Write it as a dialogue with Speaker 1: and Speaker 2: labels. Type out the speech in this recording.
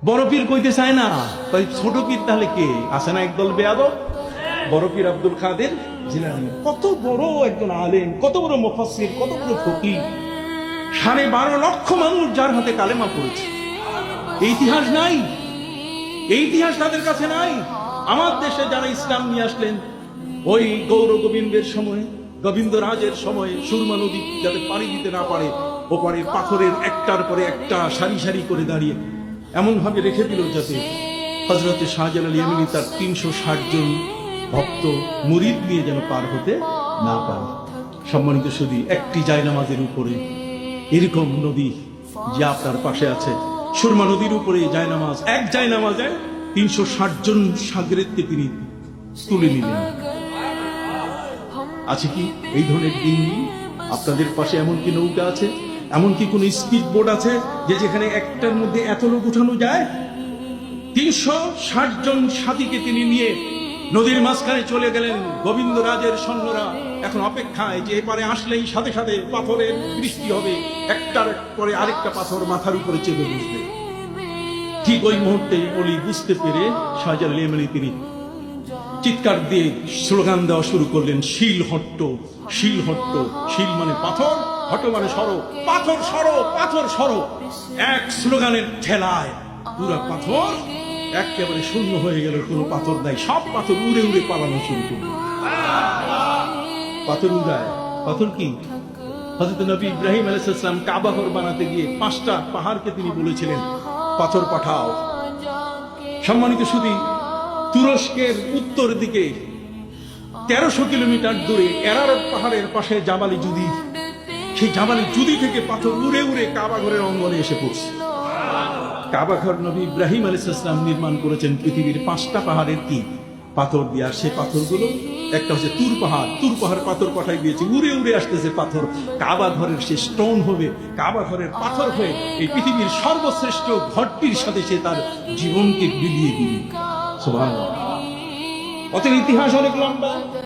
Speaker 1: বড় পীর কইতে চায় না, তাই ছোট পীর তাহলে কে? আছে না একদল বেয়াদব। বড় পীর আব্দুল কাদের জিলানী কত বড় একজন আলেম, কত বড় মুফাসসির, কত বড় ফকিহ, 12.5 লক্ষ মানুষ যার হাতে কালেমা পড়েছে। এই ইতিহাস নাই, এই ইতিহাস তাদের কাছে নাই। আমার দেশে যারা ইসলাম নিয়ে আসলেন, ওই গৌর গোবিন্দের সময়, গোবিন্দরাজের সময়ে সুরমা নদী যাতে পাড়ি দিতে না পারে, ওপারে পাথরের একটার পরে একটা সারি সারি করে দাঁড়িয়ে এমন ভাবে রেখে দিল যাতে হযরতে শাহজালাল ইয়ামানী তার 360 জন ভক্ত মুরিদ নিয়ে যেন পার হতে না পারে। সম্মানিত সুধী, একটি জায়নামাজের উপরে এরকম নদী যে আপনার পাশে আছে, সুরমা নদীর উপরে জায়নামাজ, এক জায়নামাজে 360 জন সাগরেদকে তিনি তুলে নিলেন। আছে কি এই ধরনের দিন? আপনাদের পাশে এমন কি নৌকা আছে, এমন কি কোন স্পিড বোট আছে যে যেখানে একটার মধ্যে এত লোক উঠানো যায়? 360 জন সাথীকে তিনি নিয়ে নদীর মাঝখানে চলে গেলেন। গোবিন্দরাজের সৈন্যরা এখন অপেক্ষায় যে এপারে আসলেই সাথে সাথে পাথরের বৃষ্টি হবে, একটার পরে আরেকটা পাথর মাথার উপরে চেপে বসবে। ঠিক ওই মুহূর্তে ওলি বুঝতে পেরে শাহজালাল ইয়ামানী তিনি চিৎকার দিয়ে স্লোগান দেওয়া শুরু করলেন, শিল হট্ট, শিল হট্ট। শিল মানে পাথর, হট্ট মানে সরো, পাথর সরো, পাথর সরো। এক স্লোগানের ঠেলায় পুরা পাথর একেবারে শূন্য হয়ে গেল, কোনো পাথর নাই। সব পাথর উড়ে উড়ে পালানো শুরু করল। পাথর উড়ায়, পাথর কি? হযরত নবী ইব্রাহিম আলাইহিস সালাম কাবা ঘর বানাতে গিয়ে 5টা পাহাড়কে তিনি বলেছিলেন পাথর পাঠাও। সম্মানিত সুধী, তুরস্কের উত্তর দিকে 1300 কিলোমিটার দূরে এরারত পাহাড়ের পাশে জাবালি জুদি, সেই জাবালি জুদি থেকে পাথর উড়ে উড়ে কাবা ঘরের অঙ্গনে এসে পড়ছে। কাবা ঘর নবী ইব্রাহিম আলাইহিস সালাম নির্মাণ করেছেন পৃথিবীর 5টা পাহাড়ের কি পাথর দিয়ে। আর সেই পাথরগুলো একটা হচ্ছে তুর পাহাড়, তুর পাহাড় পাথর পাঠাই দিয়েছে, উড়ে উড়ে আসতেছে পাথর। কাবা ঘরের সে স্টোন হবে, কাবা ঘরের পাথর হয়ে এই পৃথিবীর সর্বশ্রেষ্ঠ ঘরটির সাথে সে তার জীবনকে বিলিয়ে দিবে। সুবহানাল্লাহ। অতএব ইতিহাস অনেক লম্বা।